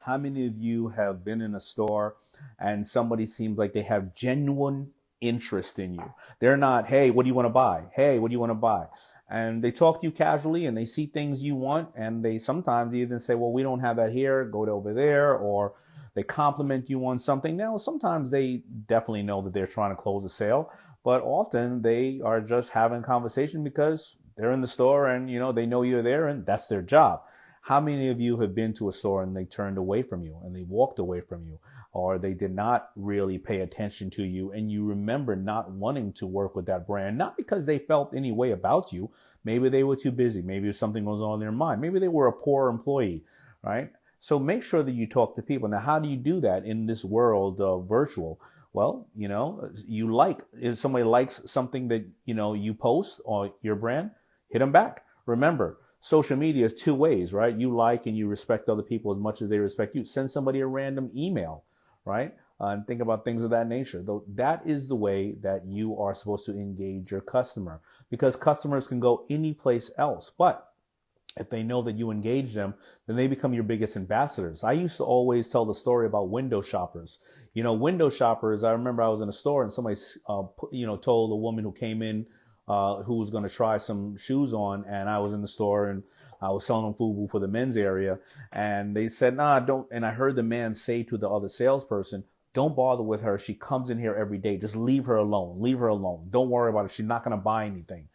How many of you have been in a store and somebody seems like they have genuine interest in you? They're not, hey, what do you want to buy? Hey, what do you want to buy? And they talk to you casually and they see things you want, and they sometimes even say, well, we don't have that here, go to over there, or they compliment you on something. Now, sometimes they definitely know that they're trying to close a sale, but often they are just having a conversation because they're in the store and they know you're there and that's their job. How many of you have been to a store and they turned away from you and they walked away from you, or they did not really pay attention to you, and you remember not wanting to work with that brand, not because they felt any way about you. Maybe they were too busy. Maybe something was on their mind. Maybe they were a poor employee, right? So make sure that you talk to people. Now, how do you do that in this world of virtual? Well, if somebody likes something that, you post or your brand, hit them back. Remember, social media is two ways, right? You like and you respect other people as much as they respect you. Send somebody a random email, right? And think about things of that nature. Though that is the way that you are supposed to engage your customer, because customers can go any place else. But if they know that you engage them, then they become your biggest ambassadors. I used to always tell the story about window shoppers. Window shoppers, I remember I was in a store and somebody, told a woman who came in, who was going to try some shoes on, and I was in the store and I was selling them FUBU for the men's area, and they said, nah, don't. And I heard the man say to the other salesperson, don't bother with her. She comes in here every day. Just leave her alone. Leave her alone. Don't worry about it. She's not going to buy anything.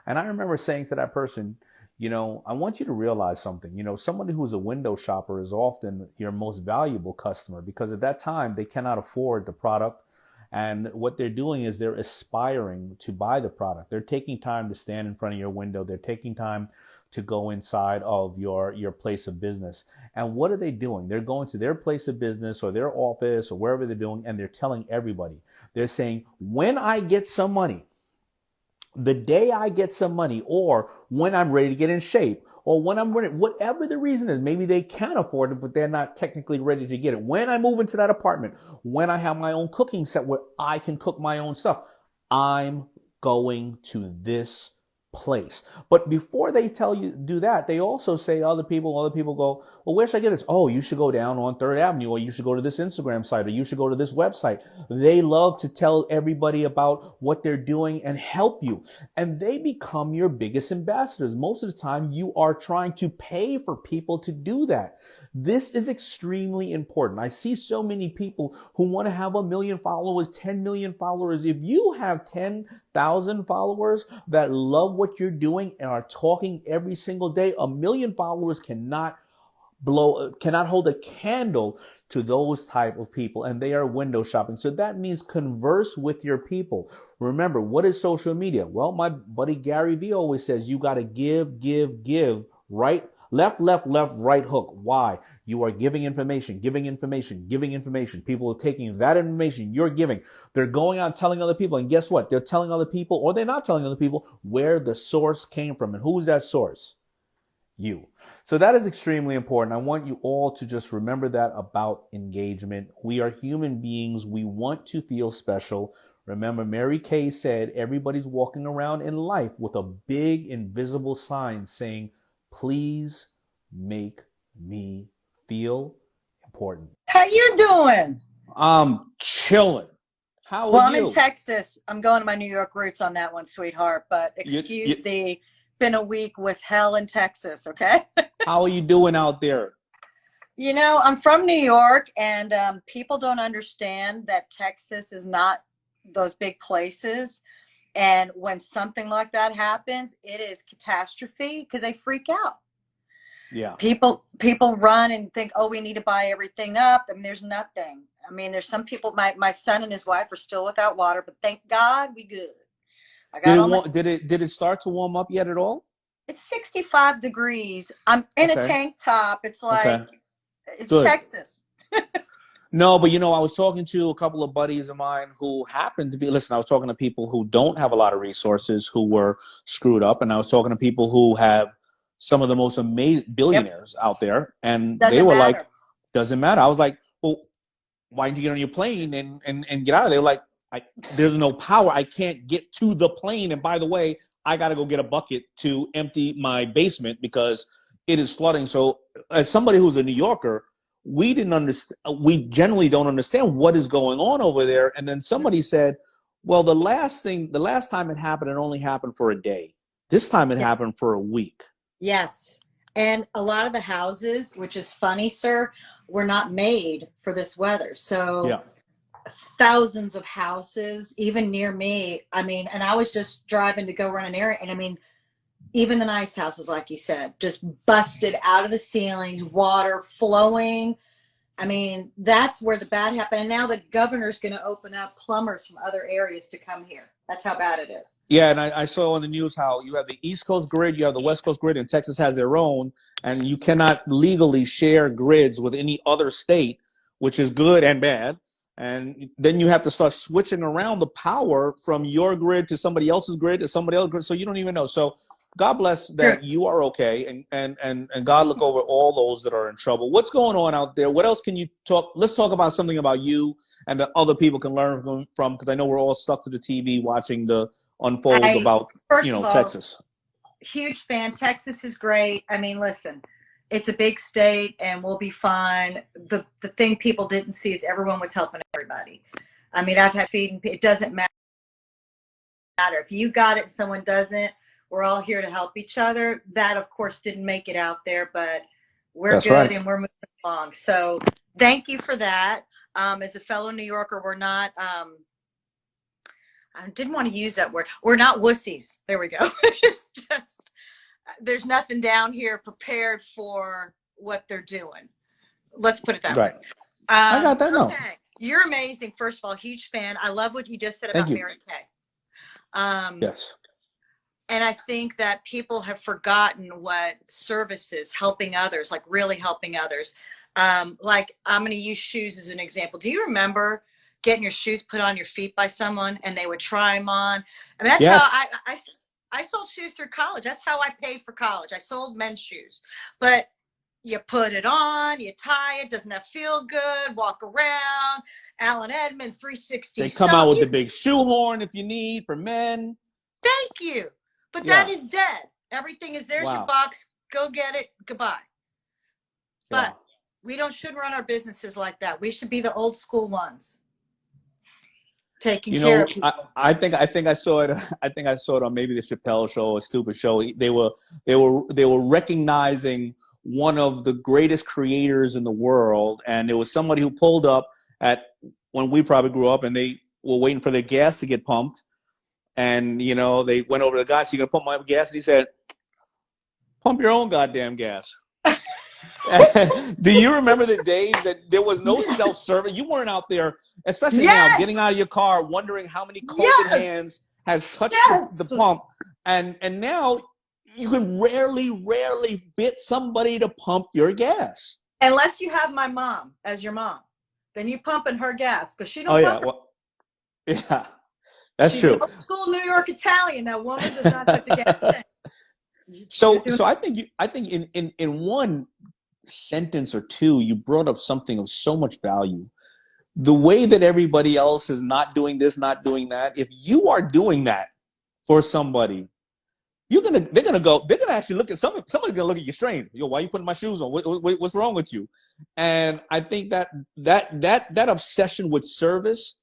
And I remember saying to that person, I want you to realize something. Somebody who's a window shopper is often your most valuable customer, because at that time they cannot afford the product. And what they're doing is they're aspiring to buy the product. They're taking time to stand in front of your window. They're taking time to go inside of your place of business. And what are they doing? They're going to their place of business or their office or wherever they're doing, and they're telling everybody. They're saying, when I get some money, the day I get some money, or when I'm ready to get in shape, or when I'm ready, whatever the reason is, maybe they can afford it, but they're not technically ready to get it. When I move into that apartment, when I have my own cooking set where I can cook my own stuff, I'm going to this place. But before they tell you do that, they also say to other people go, well, where should I get this? Oh, you should go down on 3rd Avenue, or you should go to this Instagram site, or you should go to this website. They love to tell everybody about what they're doing and help you. And they become your biggest ambassadors. Most of the time, you are trying to pay for people to do that. This is extremely important. I see so many people who want to have 1 million followers, 10 million followers. If you have 10,000 followers that love what you're doing and are talking every single day, 1 million followers cannot hold a candle to those type of people, and they are window shopping. So that means converse with your people. Remember, what is social media? Well, my buddy Gary Vee always says you got to give, right? Left, right hook. Why? You are giving information. People are taking that information you're giving. They're going out telling other people. And guess what? They're telling other people, or they're not telling other people, where the source came from. And who's that source? You. So that is extremely important. I want you all to just remember that about engagement. We are human beings. We want to feel special. Remember, Mary Kay said everybody's walking around in life with a big invisible sign saying, please make me feel important. How you doing? I'm chilling. How are you? Well, I'm in Texas. I'm going to my New York roots on that one, sweetheart. But excuse the been a week with hell in Texas, okay? How are you doing out there? I'm from New York, and people don't understand that Texas is not those big places. And when something like that happens, it is catastrophe because they freak out. Yeah. People run and think, oh, we need to buy everything up. I mean, there's nothing. I mean, there's some people, my son and his wife are still without water, but thank God we good. Did it start to warm up yet at all? It's 65 degrees. I'm in a tank top. It's like, it's good. Texas. No, but I was talking to a couple of buddies of mine who happened to be, I was talking to people who don't have a lot of resources, who were screwed up. And I was talking to people who have some of the most amazing billionaires out there. And they were like, doesn't matter. I was like, well, why didn't you get on your plane and get out of there? Like, there's no power. I can't get to the plane. And by the way, I got to go get a bucket to empty my basement because it is flooding. So as somebody who's a New Yorker, we didn't understand. We generally don't understand what is going on over there. And then somebody said, well, the last time it happened, it only happened for a day. This time it happened for a week. Yes. And a lot of the houses, which is funny, sir, were not made for this weather. So Yeah. thousands of houses, even near me. I mean, and I was just driving to go run an errand. And I mean, even the nice houses, like you said, just busted out of the ceilings, water flowing. I mean, that's where the bad happened. And now the governor's going to open up plumbers from other areas to come here. That's how bad it is. Yeah, and I saw on the news how you have the East Coast grid, you have the West Coast grid, and Texas has their own, and you cannot legally share grids with any other state, which is good and bad. And then you have to start switching around the power from your grid to somebody else's grid to somebody else's grid, so you don't even know. So God bless that you are okay, and God look over all those that are in trouble. What's going on out there? What else can you talk? Let's talk about something about you and that other people can learn from, because I know we're all stuck to the TV watching the unfold about, first of all, Texas. Huge fan. Texas is great. I mean, listen, it's a big state and we'll be fine. The thing people didn't see is everyone was helping everybody. I mean, I've had feeding. It doesn't matter if you got it and someone doesn't. We're all here to help each other. That, of course, didn't make it out there, but we're That's good right. and we're moving along. So thank you for that. As a fellow New Yorker, we're not, I didn't want to use that word. We're not wussies. There we go. It's just, there's nothing down here prepared for what they're doing. Let's put it that way. I got that. No. Okay. You're amazing. First of all, huge fan. I love what you just said about Mary Kay. Yes. And I think that people have forgotten what service is, helping others, like really helping others. Like I'm going to use shoes as an example. Do you remember getting your shoes put on your feet by someone and they would try them on? I mean, that's how I sold shoes through college. That's how I paid for college. I sold men's shoes. But you put it on, you tie it, doesn't that feel good, walk around, Allen Edmonds, 360. They come out with the big shoehorn if you need for men. Thank you. But that is dead. Everything is there's your box. Go get it. Goodbye. But we shouldn't run our businesses like that. We should be the old school ones. Taking care of people. I think I saw it. I think I saw it on maybe the Chappelle Show or Stupid Show. They were recognizing one of the greatest creators in the world, and it was somebody who pulled up at when we probably grew up, and they were waiting for their gas to get pumped. And, they went over to the guy, so you're going to pump my gas? And he said, pump your own goddamn gas. Do you remember the days that there was no self-service? You weren't out there, especially now, getting out of your car, wondering how many COVID hands has touched the pump. And now you can rarely fit somebody to pump your gas. Unless you have my mom as your mom. Then you pumping her gas because she don't pump yeah. That's She's true. Old school New York Italian. That woman does not put the gas in. So I think in one sentence or two, you brought up something of so much value. The way that everybody else is not doing this, not doing that. If you are doing that for somebody, they're gonna actually look at somebody's gonna look at you strange. Yo, why are you putting my shoes on? What's wrong with you? And I think that obsession with service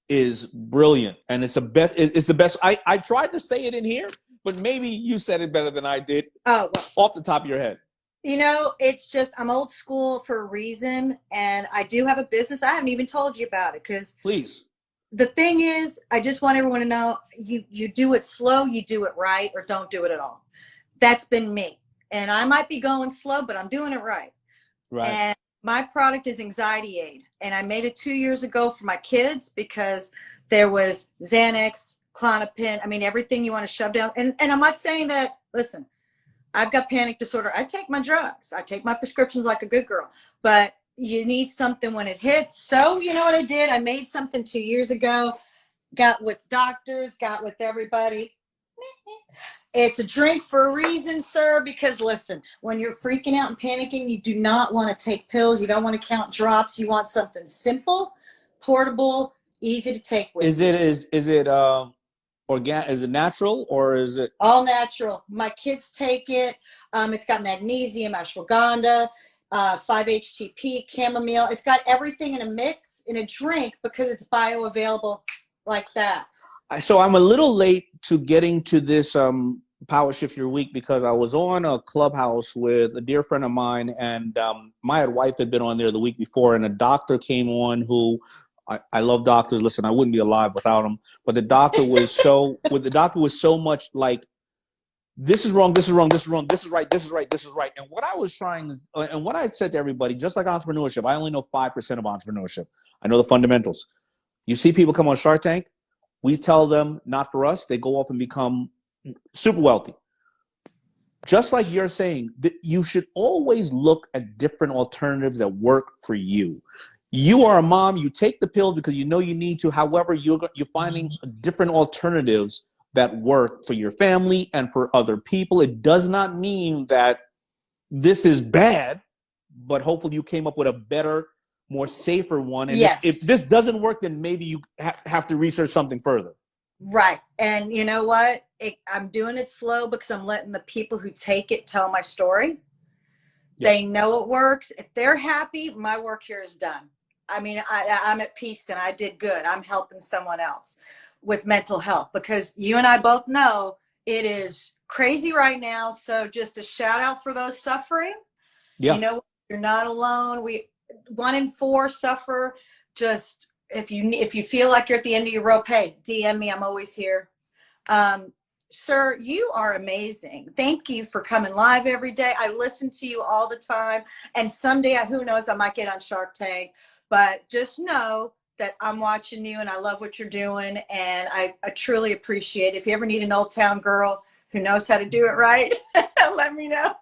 is brilliant, and it's the best. I tried to say it in here, but maybe you said it better than I did. Oh, well, off the top of your head. It's just I'm old school for a reason, and I do have a business. I haven't even told you about it because please. The thing is, I just want everyone to know you do it slow, you do it right, or don't do it at all. That's been me, and I might be going slow, but I'm doing it right. Right. And my product is anxiety aid, and I made it 2 years ago for my kids because there was Xanax, Klonopin, I mean, everything you want to shove down. And I'm not saying that, listen, I've got panic disorder. I take my drugs. I take my prescriptions like a good girl, but you need something when it hits. So you know what I did? I made something 2 years ago, got with doctors, got with everybody. It's a drink for a reason, sir, because listen, when you're freaking out and panicking, you do not want to take pills. You don't want to count drops. You want something simple, portable, easy to take with you. Is it organic? Is it natural or is it all natural? My kids take it. It's got magnesium, ashwagandha. 5-HTP, chamomile. It's got everything in a mix, in a drink, because it's bioavailable like that. So I'm a little late to getting to this Power Shift Your Week because I was on a Clubhouse with a dear friend of mine, and my wife had been on there the week before, and a doctor came on who I love doctors. Listen, I wouldn't be alive without him. But the doctor was so much like, this is wrong, this is wrong, this is wrong, this is right, this is right, this is right. And what I was trying to, and what I said to everybody, just like entrepreneurship, I only know 5% of entrepreneurship. I know the fundamentals. You see people come on Shark Tank, we tell them, not for us, they go off and become super wealthy. Just like you're saying, you should always look at different alternatives that work for you. You are a mom, you take the pill because you know you need to. However, you're finding different alternatives that work for your family and for other people. It does not mean that this is bad, but hopefully you came up with a better, more safer one. And yes. if this doesn't work, then maybe you have to research something further. Right. And you know what? I'm doing it slow because I'm letting the people who take it tell my story. Yeah. They know it works. If they're happy, my work here is done. I mean, I'm at peace, then I did good. I'm helping someone else with mental health, because you and I both know it is crazy right now. So just a shout out for those suffering. Yeah. You know, you're not alone. 1 in 4 suffer. Just if you feel like you're at the end of your rope, hey, DM me. I'm always here. Sir, you are amazing. Thank you for coming live every day. I listen to you all the time. And someday, who knows, I might get on Shark Tank. But just know that I'm watching you and I love what you're doing. And I truly appreciate it. If you ever need an old town girl who knows how to do it right, let me know.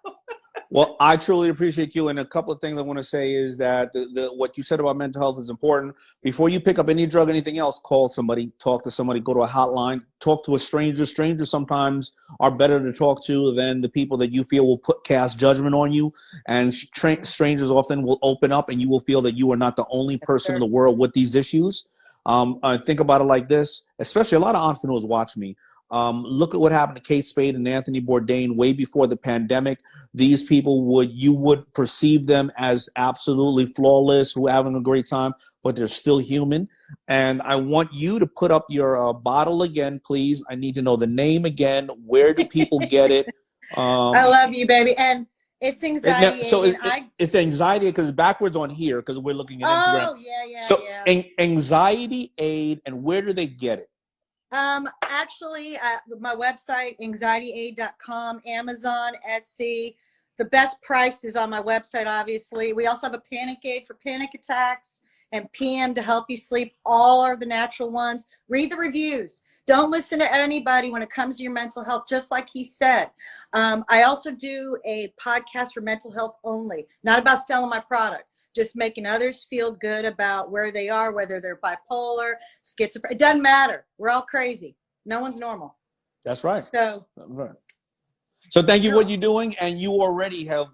Well, I truly appreciate you. And a couple of things I want to say is that what you said about mental health is important. Before you pick up any drug, anything else, call somebody, talk to somebody, go to a hotline, talk to a stranger. Strangers sometimes are better to talk to than the people that you feel will cast judgment on you. And strangers often will open up, and you will feel that you are not the only person in the world with these issues. Think about it like this, especially a lot of entrepreneurs watch me. Look at what happened to Kate Spade and Anthony Bourdain way before the pandemic. These people you would perceive them as absolutely flawless, who are having a great time, but they're still human. And I want you to put up your bottle again, please. I need to know the name again. Where do people get it? I love you, baby. And it's anxiety. So it's anxiety because it's backwards on here because we're looking at Instagram. Oh, yeah. So anxiety aid, and where do they get it? Actually, my website, anxietyaid.com, Amazon, Etsy. The best price is on my website, obviously. We also have a panic aid for panic attacks and PM to help you sleep. All are the natural ones. Read the reviews. Don't listen to anybody when it comes to your mental health, just like he said. I also do a podcast for mental health only, not about selling my product. Just making others feel good about where they are, whether they're bipolar, schizophrenic. It doesn't matter. We're all crazy. No one's normal. That's right. So thank you for what you're doing. And you already have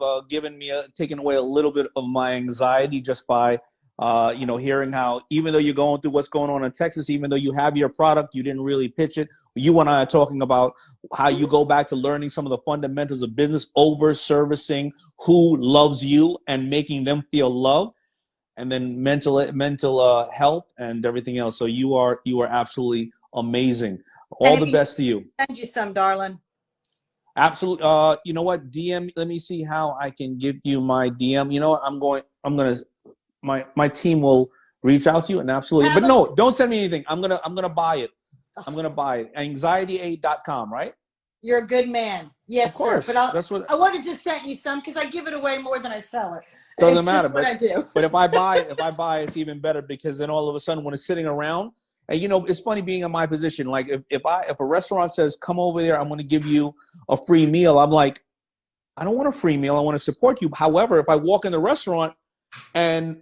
taken away a little bit of my anxiety just by, hearing how, even though you're going through what's going on in Texas, even though you have your product, you didn't really pitch it. You and I are talking about how you go back to learning some of the fundamentals of business, over servicing who loves you and making them feel loved, and then mental health and everything else. So you are absolutely amazing. All the best to you. Send you some, darling. Absolutely. You know what? DM. Let me see how I can give you my DM. You know what? My team will reach out to you, and absolutely. But no, don't send me anything. I'm gonna buy it. I'm gonna buy it. Anxietyaid.com, right? You're a good man. Yes, of course. Sir. But I would have just sent you some because I give it away more than I sell it. Doesn't matter. But I do. But if I buy, it's even better, because then all of a sudden when it's sitting around, and it's funny being in my position. Like if a restaurant says, come over there, I'm going to give you a free meal. I'm like, I don't want a free meal. I want to support you. However, if I walk in the restaurant and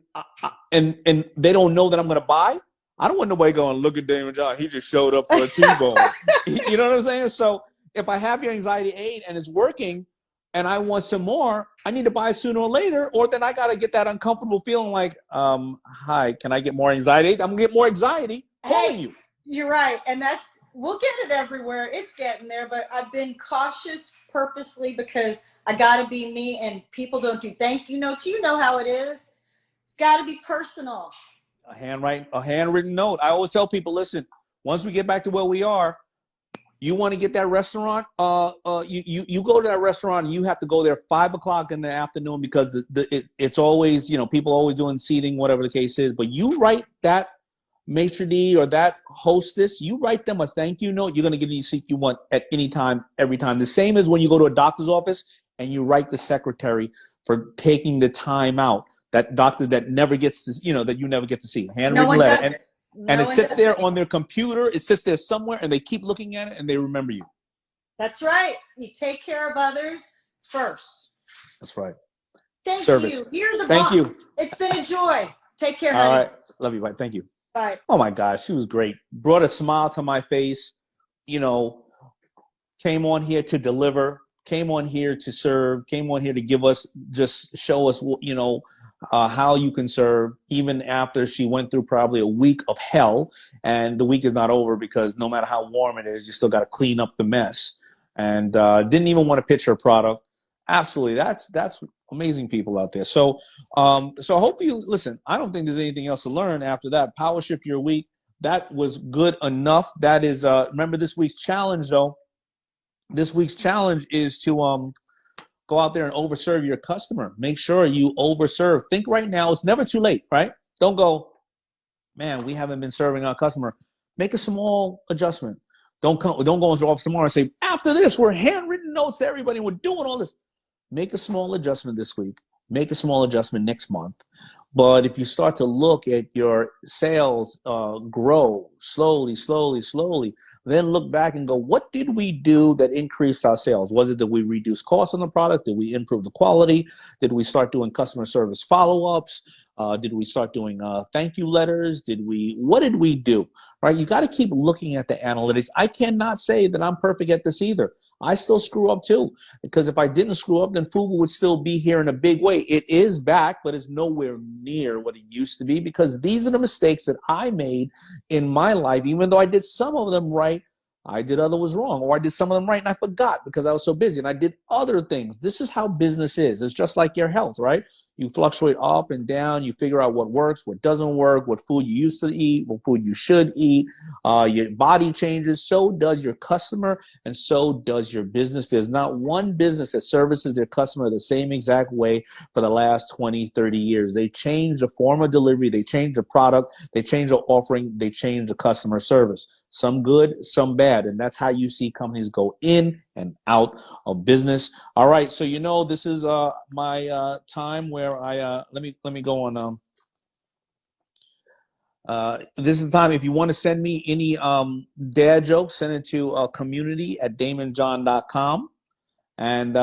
they don't know that I'm going to buy, I don't want nobody going, look at Daymond John. He just showed up for a T-bone. You know what I'm saying? So if I have your anxiety aid and it's working and I want some more, I need to buy it sooner or later, or then I got to get that uncomfortable feeling like, hi, can I get more anxiety aid? I'm going to get more anxiety calling you. You're right. And that's we'll get it everywhere. It's getting there, but I've been cautious purposely because I got to be me, and people don't do thank you notes. You know how it is. It's got to be personal. A handwritten note. I always tell people, listen, once we get back to where we are, you want to get that restaurant, you go to that restaurant and you have to go there 5 o'clock in the afternoon because it's always, you know, people always doing seating, whatever the case is. But you write that maitre d' or that hostess, you write them a thank you note. You're going to get any seat you want at any time, every time. The same as when you go to a doctor's office and you write the secretary for taking the time out. That doctor that never gets to, you know, that you never get to see. Handwritten letter. And it sits there on their computer. It sits there somewhere, and they keep looking at it, and they remember you. That's right. You take care of others first. That's right. Thank Service. you. You're the Thank boss. you. It's been a joy. Take care, honey. All right. Love you. Bye. Thank you. Bye. Oh, my gosh. She was great. Brought a smile to my face. You know, came on here to deliver, came on here to serve, came on here to give us, just show us, you know, how you can serve, even after she went through probably a week of hell. And the week is not over because no matter how warm it is, you still got to clean up the mess. And didn't even want to pitch her product. Absolutely. That's amazing people out there. So hopefully, listen, I don't think there's anything else to learn after that. Power shift your week. That was good enough. That is, remember this week's challenge though. This week's challenge is to go out there and overserve your customer. Make sure you overserve. Think right now. It's never too late, right? Don't go, man, we haven't been serving our customer. Make a small adjustment. Don't go into the office tomorrow and say, after this, we're handwritten notes to everybody. We're doing all this. Make a small adjustment this week. Make a small adjustment next month. But if you start to look at your sales grow slowly, then look back and go, what did we do that increased our sales? Was it that we reduced costs on the product? Did we improve the quality? Did we start doing customer service follow-ups? Did we start doing thank you letters? What did we do? Right? You got to keep looking at the analytics. I cannot say that I'm perfect at this either. I still screw up too, because if I didn't screw up, then Fubu would still be here in a big way. It is back, but it's nowhere near what it used to be, because these are the mistakes that I made in my life. Even though I did some of them right, I did others wrong, or I did some of them right and I forgot because I was so busy, and I did other things. This is how business is. It's just like your health, right? You fluctuate up and down. You figure out what works, what doesn't work, what food you used to eat, what food you should eat. Your body changes. So does your customer, and so does your business. There's not one business that services their customer the same exact way for the last 20, 30 years. They change the form of delivery. They change the product. They change the offering. They change the customer service. Some good, some bad. And that's how you see companies go in and out of business. All right. So, you know, this is my time where I let me go on. This is the time. If you want to send me any dad jokes, send it to community@daymondjohn.com. And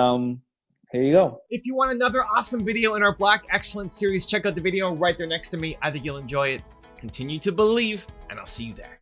here you go. If you want another awesome video in our Black Excellence series, check out the video right there next to me. I think you'll enjoy it. Continue to believe, and I'll see you there.